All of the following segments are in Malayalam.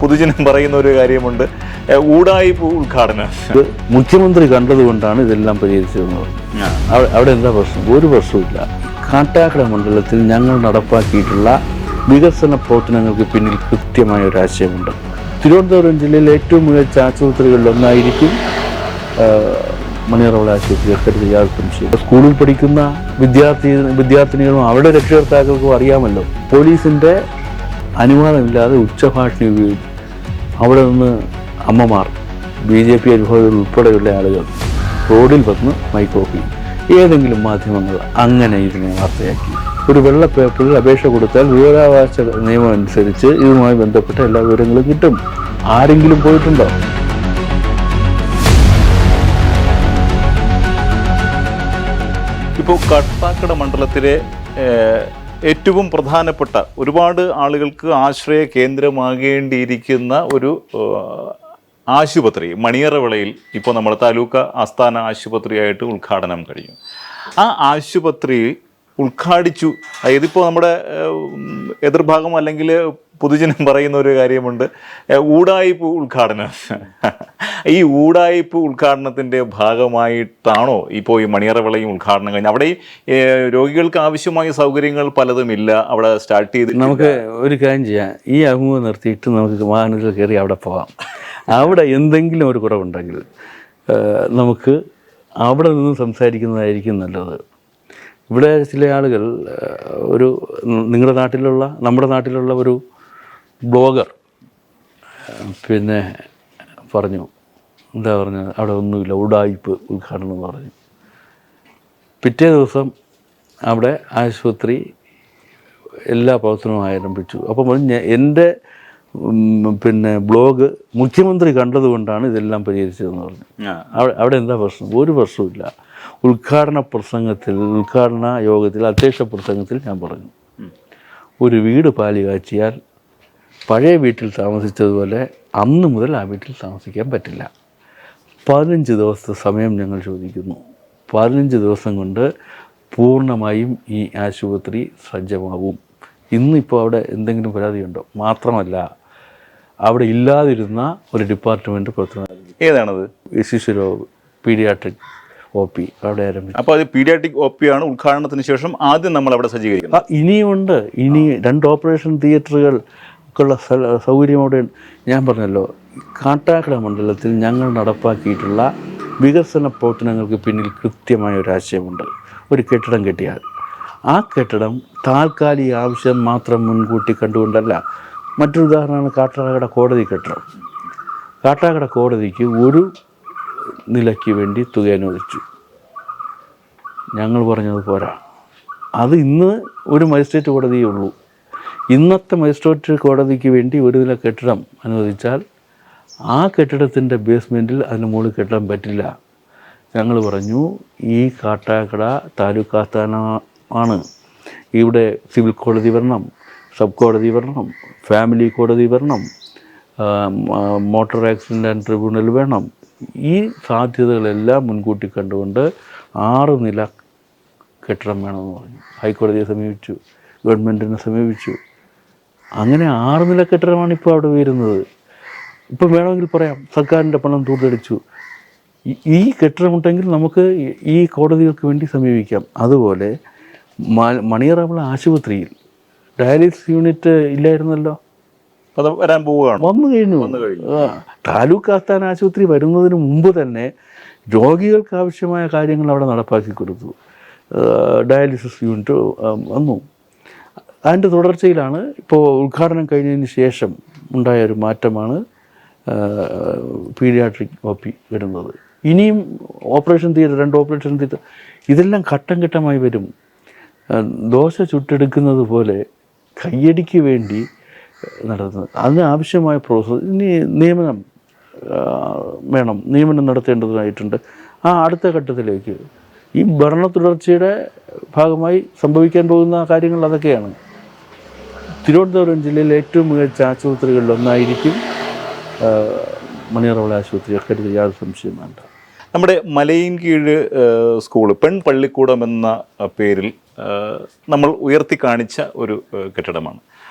പൊതുജനം പറയുന്ന ഒരു കാര്യമുണ്ട്, ഊടായിപ്പ് ഉദ്ഘാടനം. മുഖ്യമന്ത്രി കണ്ടതുകൊണ്ടാണ് ഇതെല്ലാം പരിഹരിച്ചതെന്ന് പറഞ്ഞു. അവിടെ എന്താ പ്രശ്നം? ഒരു പ്രശ്നമില്ല. കാട്ടാക്കട മണ്ഡലത്തിൽ ഞങ്ങൾ നടപ്പാക്കിയിട്ടുള്ള വികസന പ്രവർത്തനങ്ങൾക്ക് പിന്നിൽ കൃത്യമായ ഒരു ആശയമുണ്ട്. തിരുവനന്തപുരം ജില്ലയിലെ ഏറ്റവും മികച്ച ആശുപത്രികളിലൊന്നായിരിക്കും മണിയറവിള ആശുപത്രി. അക്കാര്യത്തിൽ യാതൊരു സംശയം. സ്കൂളിൽ പഠിക്കുന്ന വിദ്യാർത്ഥിനികളും അവരുടെ രക്ഷകർത്താക്കൾക്കും അറിയാമല്ലോ, പോലീസിൻ്റെ അനുവാദമില്ലാതെ ഉച്ചഭാഷണി ഉപയോഗിച്ച് അവിടെ നിന്ന് അമ്മമാർ, BJP അനുഭവികൾ ഉൾപ്പെടെയുള്ള ആളുകൾ റോഡിൽ വന്ന് മൈക്ക് ഓഫ് ചെയ്യും. ഏതെങ്കിലും മാധ്യമങ്ങൾ അങ്ങനെ ഇതിനെ വാർത്തയാക്കി. ഒരു വെള്ള പേപ്പറിൽ അപേക്ഷ കൊടുത്താൽ വിവരാവകാശ നിയമം അനുസരിച്ച് ഇതുമായി ബന്ധപ്പെട്ട എല്ലാ വിവരങ്ങളും കിട്ടും. ആരെങ്കിലും പോയിട്ടുണ്ടോ? ഇപ്പോൾ കാട്ടാക്കട മണ്ഡലത്തിലെ ഏറ്റവും പ്രധാനപ്പെട്ട, ഒരുപാട് ആളുകൾക്ക് ആശ്രയ കേന്ദ്രമാകേണ്ടിയിരിക്കുന്ന ഒരു ആശുപത്രി മണിയറവിളയിൽ ഇപ്പോൾ നമ്മുടെ താലൂക്ക് ആസ്ഥാന ആശുപത്രിയായിട്ട് ഉദ്ഘാടനം കഴിഞ്ഞു. ആ ആശുപത്രി ഉദ്ഘാടിച്ചു. ഇതിപ്പോൾ നമ്മുടെ എതിർഭാഗം അല്ലെങ്കിൽ പൊതുജനം പറയുന്ന ഒരു കാര്യമുണ്ട്, ഊടായിപ്പ് ഉദ്ഘാടനം. ഈ ഊടായിപ്പ് ഉദ്ഘാടനത്തിൻ്റെ ഭാഗമായിട്ടാണോ ഇപ്പോൾ ഈ മണിയറവിളയും ഉദ്ഘാടനം കഴിഞ്ഞു? അവിടെ ഈ രോഗികൾക്ക് ആവശ്യമായ സൗകര്യങ്ങൾ പലതുമില്ല അവിടെ സ്റ്റാർട്ട് ചെയ്ത്. നമുക്ക് ഒരു കാര്യം ചെയ്യാം, ഈ അഭിമുഖം നിർത്തിയിട്ട് നമുക്ക് വാഹനത്തിൽ കയറി അവിടെ പോകാം. അവിടെ എന്തെങ്കിലും ഒരു കുറവുണ്ടെങ്കിൽ നമുക്ക് അവിടെ നിന്ന് സംസാരിക്കുന്നതായിരിക്കും നല്ലത്. ഇവിടെ ചില ആളുകൾ നമ്മുടെ നാട്ടിലുള്ള ഒരു ബ്ലോഗർ പറഞ്ഞു, എന്താ പറഞ്ഞത്, അവിടെ ഒന്നുമില്ല, ഉടായിപ്പ് ഉദ്ഘാടനം എന്ന് പറഞ്ഞു. പിറ്റേ ദിവസം അവിടെ ആശുപത്രി എല്ലാ പ്രവർത്തനവും ആരംഭിച്ചു. അപ്പം എൻ്റെ ബ്ലോഗ് മുഖ്യമന്ത്രി കണ്ടതുകൊണ്ടാണ് ഇതെല്ലാം പരിഹരിച്ചതെന്ന് പറഞ്ഞു. അവിടെ എന്താ പ്രശ്നം? ഒരു പ്രശ്നമില്ല. ഉദ്ഘാടന യോഗത്തിൽ അധ്യക്ഷ പ്രസംഗത്തിൽ ഞാൻ പറഞ്ഞു, ഒരു വീട് പാല് കാച്ചിയാൽ പഴയ വീട്ടിൽ താമസിച്ചതുപോലെ അന്ന് മുതൽ ആ വീട്ടിൽ താമസിക്കാൻ പറ്റില്ല. 15 ദിവസത്തെ സമയം ഞങ്ങൾ ചോദിക്കുന്നു. 15 ദിവസം കൊണ്ട് പൂർണ്ണമായും ഈ ആശുപത്രി സജ്ജമാവും. ഇന്നിപ്പോൾ അവിടെ എന്തെങ്കിലും പരാതിയുണ്ടോ? മാത്രമല്ല, അവിടെ ഇല്ലാതിരുന്ന ഒരു ഡിപ്പാർട്ട്മെൻറ്റ് പ്രവർത്തനം. ഏതാണത്? ശിശുരോഗ പീഡിയാട്രിക് OP അവിടെ ആരംഭിച്ചു. അപ്പോൾ അത് പീഡിയാട്രിക് OP ആണ് ഉദ്ഘാടനത്തിന് ശേഷം ആദ്യം നമ്മൾ അവിടെ സജ്ജീകരിക്കുന്നത്. ഇനിയുണ്ട്. ഇനി 2 ഓപ്പറേഷൻ തിയേറ്ററുകൾ ഒക്കെയുള്ള സൗകര്യമോടെ. ഞാൻ പറഞ്ഞല്ലോ, കാട്ടാക്കട മണ്ഡലത്തിൽ ഞങ്ങൾ നടപ്പാക്കിയിട്ടുള്ള വികസന പ്രവർത്തനങ്ങൾക്ക് പിന്നിൽ കൃത്യമായ ഒരു ആശയമുണ്ട്. ഒരു കെട്ടിടം കെട്ടിയാൽ ആ കെട്ടിടം താൽക്കാലിക ആവശ്യം മാത്രം മുൻകൂട്ടി കണ്ടുകൊണ്ടല്ല. മറ്റൊരു ഉദാഹരണമാണ് കാട്ടാക്കട കോടതി കെട്ടിടം. കാട്ടാക്കട കോടതിക്ക് ഒരു നിലയ്ക്ക് വേണ്ടി തുക അനുവദിച്ചു. ഞങ്ങൾ പറഞ്ഞത് പോരാ, അത് ഇന്ന് ഒരു മജിസ്ട്രേറ്റ് കോടതിയേ ഉള്ളൂ. ഇന്നത്തെ മജിസ്ട്രേറ്റ് കോടതിക്ക് വേണ്ടി ഒരു നില കെട്ടിടം അനുവദിച്ചാൽ ആ കെട്ടിടത്തിൻ്റെ ബേസ്മെൻറ്റിൽ അതിന് മുകളിൽ കെട്ടിടാൻ പറ്റില്ല. ഞങ്ങൾ പറഞ്ഞു, ഈ കാട്ടാക്കട താലൂക്ക് ആസ്ഥാനമാണ്, ഇവിടെ സിവിൽ കോടതി വരണം, സബ് കോടതി വരണം, ഫാമിലി കോടതി വരണം, മോട്ടോർ ആക്സിഡൻ്റ് ആൻഡ് ട്രിബ്യൂണൽ വേണം. ഈ സാധ്യതകളെല്ലാം മുൻകൂട്ടി കണ്ടുകൊണ്ട് 6 നില കെട്ടിടം വേണമെന്ന് പറഞ്ഞു. ഹൈക്കോടതിയെ സമീപിച്ചു, ഗവൺമെൻറ്റിനെ സമീപിച്ചു. അങ്ങനെ 6 നില കെട്ടിടമാണ് ഇപ്പോൾ അവിടെ വരുന്നത്. ഇപ്പം വേണമെങ്കിൽ പറയാം, സർക്കാരിൻ്റെ പണം തൂർത്തടിച്ചു. ഈ കെട്ടിടമുണ്ടെങ്കിൽ നമുക്ക് ഈ കോടതികൾക്ക് വേണ്ടി സമീപിക്കാം. അതുപോലെ മണിയറവിള ആശുപത്രിയിൽ ഡയാലിസിസ് യൂണിറ്റ് ഇല്ലായിരുന്നല്ലോ, അത് വരാൻ പോവുകയാണ്. വന്നു കഴിഞ്ഞു. താലൂക്ക് ആസ്ഥാന ആശുപത്രി വരുന്നതിന് മുമ്പ് തന്നെ രോഗികൾക്ക് ആവശ്യമായ കാര്യങ്ങൾ അവിടെ നടപ്പാക്കി കൊടുത്തു. ഡയാലിസിസ് യൂണിറ്റ് വന്നു. അതിൻ്റെ തുടർച്ചയിലാണ് ഇപ്പോൾ ഉദ്ഘാടനം കഴിഞ്ഞതിന് ശേഷം ഉണ്ടായ ഒരു മാറ്റമാണ് പീഡിയാട്രിക് OP വരുന്നത്. ഇനിയും ഓപ്പറേഷൻ തിയേറ്റർ, 2 ഓപ്പറേഷൻ തിയേറ്റർ, ഇതെല്ലാം ഘട്ടം ഘട്ടമായി വരും. ദോശ ചുട്ടെടുക്കുന്നത് പോലെ കയ്യടിക്ക് വേണ്ടി നടത്തുന്നത്. അതിന് ആവശ്യമായ പ്രോസസ്സ്. ഇനി നിയമനം വേണം, നിയമനം നടത്തേണ്ടതായിട്ടുണ്ട്. അടുത്ത ഘട്ടത്തിലേക്ക് ഈ ഭരണ തുടർച്ചയുടെ ഭാഗമായി സംഭവിക്കാൻ പോകുന്ന കാര്യങ്ങൾ അതൊക്കെയാണ്. തിരുവനന്തപുരം ജില്ലയിലെ ഏറ്റവും മികച്ച ആശുപത്രികളിലൊന്നായിരിക്കും മണിയറവിള ആശുപത്രി. അക്കാര്യത്തിൽ യാതൊരു സംശയം വേണ്ട. നമ്മുടെ മലയിൻകീഴ് സ്കൂൾ പെൺപള്ളിക്കൂടം എന്ന പേരിൽ നമ്മൾ ഉയർത്തി കാണിച്ച ഒരു കെട്ടിടമാണ്.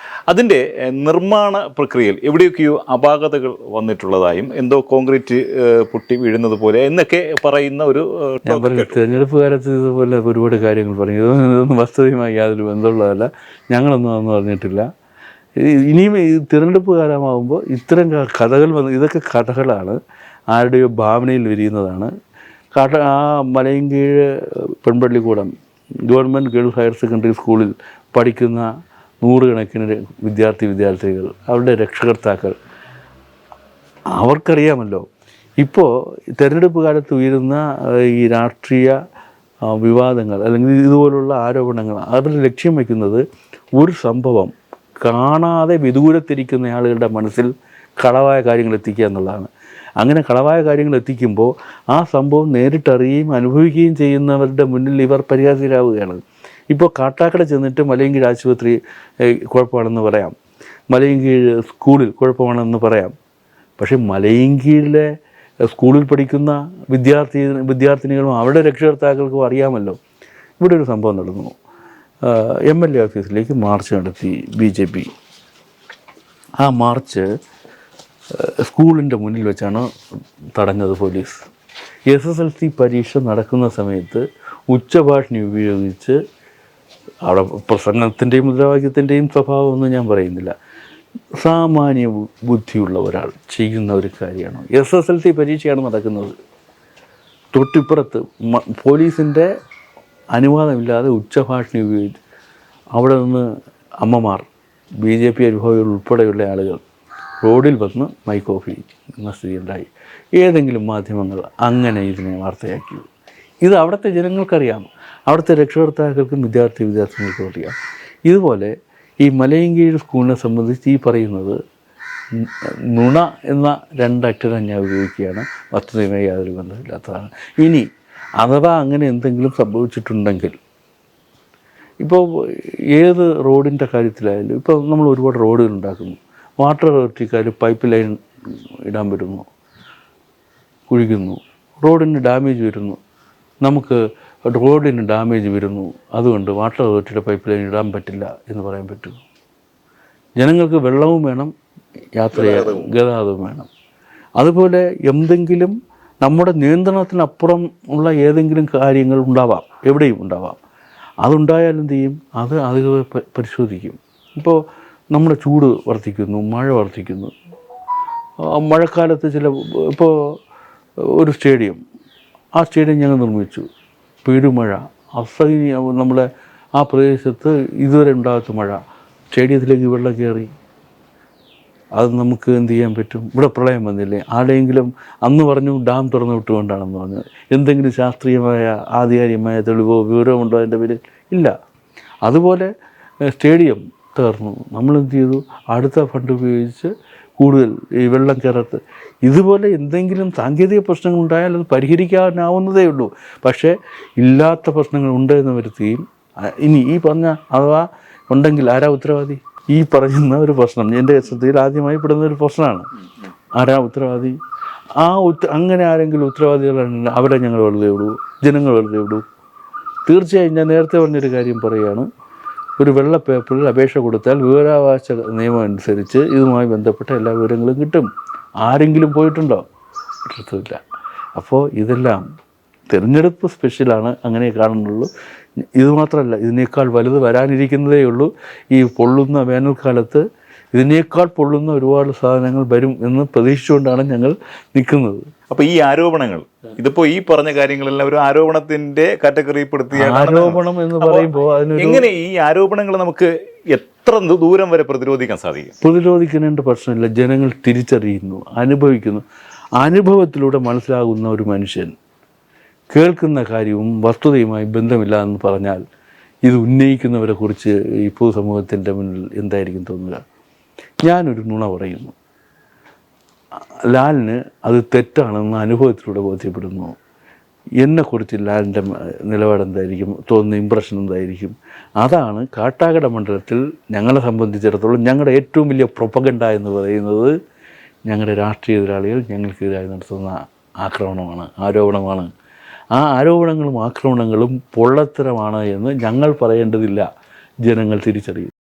അതിൻ്റെ നിർമ്മാണ പ്രക്രിയയിൽ എവിടെയൊക്കെയോ അപാകതകൾ വന്നിട്ടുള്ളതായും എന്തോ കോൺക്രീറ്റ് പൊട്ടി വീഴുന്നത് പോലെ എന്നൊക്കെ പറയുന്ന ഒരു ഞാൻ പറഞ്ഞു തിരഞ്ഞെടുപ്പ് കാലത്ത് ഇതുപോലെ ഒരുപാട് കാര്യങ്ങൾ പറഞ്ഞു. ഇതൊന്നും വസ്തുതയുമായി യാതൊരു ബന്ധമുള്ളതല്ല. ഞങ്ങളൊന്നും അതൊന്നും പറഞ്ഞിട്ടില്ല. ഇനിയും ഈ തിരഞ്ഞെടുപ്പ് കാലമാകുമ്പോൾ ഇത്തരം കഥകൾ ഇതൊക്കെ കഥകളാണ്, ആരുടെയോ ഭാവനയിൽ വിരിയുന്നതാണ്. ആ മലയൻകീഴ് പെൺപള്ളിക്കൂടം ഗവൺമെൻറ് ഗേൾസ് ഹയർ സെക്കൻഡറി സ്കൂളിൽ പഠിക്കുന്ന നൂറുകണക്കിന് വിദ്യാർത്ഥികൾ, അവരുടെ രക്ഷകർത്താക്കൾ, അവർക്കറിയാമല്ലോ ഇപ്പോൾ തിരഞ്ഞെടുപ്പ് കാലത്ത് ഉയരുന്ന ഈ രാഷ്ട്രീയ വിവാദങ്ങൾ അല്ലെങ്കിൽ ഇതുപോലുള്ള ആരോപണങ്ങൾ അവർ ലക്ഷ്യം വയ്ക്കുന്നത് ഒരു സംഭവം കാണാതെ വിദൂരത്തിരിക്കുന്ന ആളുകളുടെ മനസ്സിൽ കളവായ കാര്യങ്ങൾ എത്തിക്കുക എന്നുള്ളതാണ്. അങ്ങനെ കളവായ കാര്യങ്ങൾ എത്തിക്കുമ്പോൾ ആ സംഭവം നേരിട്ടറിയുകയും അനുഭവിക്കുകയും ചെയ്യുന്നവരുടെ മുന്നിൽ ഇവർ പരിഹാസ്യരാവുകയാണ്. ഇപ്പോൾ കാട്ടാക്കട ചെന്നിട്ട് മലയൻകീഴ് ആശുപത്രി കുഴപ്പമാണെന്ന് പറയാം, മലയൻകീഴ് സ്കൂളിൽ കുഴപ്പമാണെന്ന് പറയാം. പക്ഷേ മലയൻകീഴിലെ സ്കൂളിൽ പഠിക്കുന്ന വിദ്യാർത്ഥിനികളും അവരുടെ രക്ഷകർത്താക്കൾക്കും അറിയാമല്ലോ ഇവിടെ ഒരു സംഭവം നടന്നു. MLA ഓഫീസിലേക്ക് മാർച്ച് നടത്തി BJP. ആ മാർച്ച് സ്കൂളിൻ്റെ മുന്നിൽ വെച്ചാണ് തടഞ്ഞത് പോലീസ്. SSLC പരീക്ഷ നടക്കുന്ന സമയത്ത് ഉച്ചഭാഷണി ഉപയോഗിച്ച്, അവിടെ പ്രസംഗത്തിൻ്റെയും മുദ്രാവാക്യത്തിൻ്റെയും സ്വഭാവമൊന്നും ഞാൻ പറയുന്നില്ല, സാമാന്യ ബുദ്ധിയുള്ള ഒരാൾ ചെയ്യുന്ന ഒരു കാര്യമാണ്. SSLC പരീക്ഷയാണ് നടക്കുന്നത്. തൊട്ടിപ്പുറത്ത് പോലീസിൻ്റെ അനുവാദമില്ലാതെ ഉച്ചഭാഷണി ഉപയോഗിച്ച് അവിടെ നിന്ന് അമ്മമാർ, BJP അനുഭവികൾ ഉൾപ്പെടെയുള്ള ആളുകൾ റോഡിൽ വന്ന് മൈക്ക് ഓഫ് ചെയ്യുന്ന സ്ഥിതി ഉണ്ടായി. ഏതെങ്കിലും മാധ്യമങ്ങൾ അങ്ങനെ ഇതിനെ വാർത്തയാക്കി. ഇത് അവിടുത്തെ ജനങ്ങൾക്കറിയാം, അവിടുത്തെ രക്ഷകർത്താക്കൾക്കും വിദ്യാർത്ഥികൾക്കും അറിയാം. ഇതുപോലെ ഈ മലയൻകീഴ് സ്കൂളിനെ സംബന്ധിച്ച് ഈ പറയുന്നത് നുണ എന്ന രണ്ടക്ഷരം ഞാൻ ഉപയോഗിക്കുകയാണ്, വസ്തുതയുമായി യാതൊരു ബന്ധമില്ലാത്തതാണ്. ഇനി അഥവാ അങ്ങനെ എന്തെങ്കിലും സംഭവിച്ചിട്ടുണ്ടെങ്കിൽ, ഇപ്പോൾ ഏത് റോഡിൻ്റെ കാര്യത്തിലായാലും, ഇപ്പോൾ നമ്മൾ ഒരുപാട് റോഡുകൾ ഉണ്ടാക്കുന്നു, വാട്ടർ അതോറിറ്റിക്കാർ പൈപ്പ് ലൈൻ ഇടാൻ വരുന്നു, കുഴിക്കുന്നു, റോഡിന് ഡാമേജ് വരുന്നു, നമുക്ക് റോഡിന് ഡാമേജ് വരുന്നു, അതുകൊണ്ട് വാട്ടർ അതോറിറ്റിയുടെ പൈപ്പ് ലൈൻ ഇടാൻ പറ്റില്ല എന്ന് പറയാൻ പറ്റും. ജനങ്ങൾക്ക് വെള്ളവും വേണം, ഗതാഗതവും വേണം. അതുപോലെ എന്തെങ്കിലും നമ്മുടെ നിയന്ത്രണത്തിനപ്പുറം ഉള്ള ഏതെങ്കിലും കാര്യങ്ങൾ ഉണ്ടാവാം, എവിടെയും ഉണ്ടാവാം. അതുണ്ടായാൽ എന്ത് ചെയ്യും? അത് പരിശോധിക്കും. ഇപ്പോൾ നമ്മുടെ ചൂട് വർദ്ധിക്കുന്നു, മഴ വർദ്ധിക്കുന്നു. മഴക്കാലത്ത് ഇപ്പോൾ ഒരു സ്റ്റേഡിയം, ആ സ്റ്റേഡിയം ഞങ്ങൾ നിർമ്മിച്ചു. പെരുമഴ, നമ്മളെ ആ പ്രദേശത്ത് ഇതുവരെ ഉണ്ടാകാത്ത മഴ, സ്റ്റേഡിയത്തിലേക്ക് വെള്ളം കയറി. അത് നമുക്ക് എന്ത് ചെയ്യാൻ പറ്റും? ഇവിടെ പ്രളയം വന്നില്ലേ, ആരെങ്കിലും അന്ന് പറഞ്ഞു ഡാം തുറന്നു വിട്ടുകൊണ്ടാണെന്ന് പറഞ്ഞത്. എന്തെങ്കിലും ശാസ്ത്രീയമായ ആധികാരികമായ തെളിവോ വിവരമോ ഉണ്ടോ അതിൻ്റെ പേരിൽ? ഇല്ല. അതുപോലെ സ്റ്റേഡിയം തകർന്നു, നമ്മളെന്ത് ചെയ്തു? അടുത്ത ഫണ്ട് ഉപയോഗിച്ച് കൂടുതൽ ഈ വെള്ളം കയറത്ത്. ഇതുപോലെ എന്തെങ്കിലും സാങ്കേതിക പ്രശ്നങ്ങൾ ഉണ്ടായാൽ അത് പരിഹരിക്കാനാവുന്നതേ ഉള്ളൂ. പക്ഷേ ഇല്ലാത്ത പ്രശ്നങ്ങൾ ഉണ്ട് എന്ന് വരുത്തുകയും, ഇനി ഈ പറഞ്ഞ അഥവാ ഉണ്ടെങ്കിൽ ആരാ ഉത്തരവാദി? ഈ പറയുന്ന ഒരു പ്രശ്നം എൻ്റെ ശ്രദ്ധയിൽ ആദ്യമായി പെടുന്ന ഒരു പ്രശ്നമാണ്. ആരാ ഉത്തരവാദി? അങ്ങനെ ആരെങ്കിലും ഉത്തരവാദികളാണെങ്കിൽ അവരെ ഞങ്ങൾ വെറുതെ വിടൂ, ജനങ്ങൾ വെറുതെ വിടൂ? തീർച്ചയായും ഞാൻ നേരത്തെ പറഞ്ഞൊരു കാര്യം പറയുകയാണ്. ഒരു വെള്ള പേപ്പറിൽ അപേക്ഷ കൊടുത്താൽ വിവരാവകാശ നിയമം അനുസരിച്ച് ഇതുമായി ബന്ധപ്പെട്ട എല്ലാ വിവരങ്ങളും കിട്ടും. ആരെങ്കിലും പോയിട്ടുണ്ടോ? കിട്ടത്തില്ല. അപ്പോൾ ഇതെല്ലാം തിരഞ്ഞെടുപ്പ് സ്പെഷ്യലാണ്, അങ്ങനെ കാണുന്നുള്ളൂ. ഇത് മാത്രമല്ല, ഇതിനേക്കാൾ വലുത് വരാനിരിക്കുന്നതേ ഉള്ളൂ. ഈ പൊള്ളുന്ന വേനൽക്കാലത്ത് ഇതിനേക്കാൾ പൊള്ളുന്ന ഒരുപാട് സാധനങ്ങൾ വരും എന്ന് പ്രതീക്ഷിച്ചുകൊണ്ടാണ് ഞങ്ങൾ നിൽക്കുന്നത്. അപ്പോൾ ഈ ആരോപണങ്ങൾ, ഇതിപ്പോൾ ഈ പറഞ്ഞ കാര്യങ്ങളെല്ലാം ഒരു ആരോപണത്തിന്റെ കാറ്റഗറി പെടുത്തിയാണ്. ആരോപണം എന്ന് പറയുമ്പോൾ എങ്ങനെ ഈ ആരോപണങ്ങൾ നമുക്ക് എത്ര ദൂരം വരെ പ്രതിരോധിക്കാൻ സാധിക്കും? പ്രതിരോധിക്കേണ്ട പ്രശ്നമില്ല. ജനങ്ങൾ തിരിച്ചറിയുന്നു, അനുഭവിക്കുന്നു. അനുഭവത്തിലൂടെ മനസ്സിലാകുന്ന ഒരു മനുഷ്യൻ കേൾക്കുന്ന കാര്യവും വസ്തുതയുമായി ബന്ധമില്ല എന്ന് പറഞ്ഞാൽ ഇത് ഉന്നയിക്കുന്നവരെ കുറിച്ച് ഈ പൊതുസമൂഹത്തിൻ്റെ മുന്നിൽ എന്തായിരിക്കും തോന്നുക? ഞാനൊരു നുണ പറയുന്നു, ലാലിന് അത് തെറ്റാണെന്ന് അനുഭവത്തിലൂടെ ബോധ്യപ്പെടുന്നു. എന്നെക്കുറിച്ച് ലാലിൻ്റെ നിലപാട് എന്തായിരിക്കും, തോന്നുന്ന ഇമ്പ്രഷൻ എന്തായിരിക്കും? അതാണ് കാട്ടാക്കട മണ്ഡലത്തിൽ ഞങ്ങളെ സംബന്ധിച്ചിടത്തോളം ഞങ്ങളുടെ ഏറ്റവും വലിയ പ്രൊപ്പഗണ്ട എന്ന് പറയുന്നത്. ഞങ്ങളുടെ രാഷ്ട്രീയ എതിരാളികൾ ഞങ്ങൾക്കെതിരായി നടത്തുന്ന ആക്രമണമാണ്, ആരോപണമാണ്. ആ ആരോപണങ്ങളും ആക്രമണങ്ങളും പൊള്ളത്തരമാണ് എന്ന് ഞങ്ങൾ പറയേണ്ടതില്ല, ജനങ്ങൾ തിരിച്ചറിയും.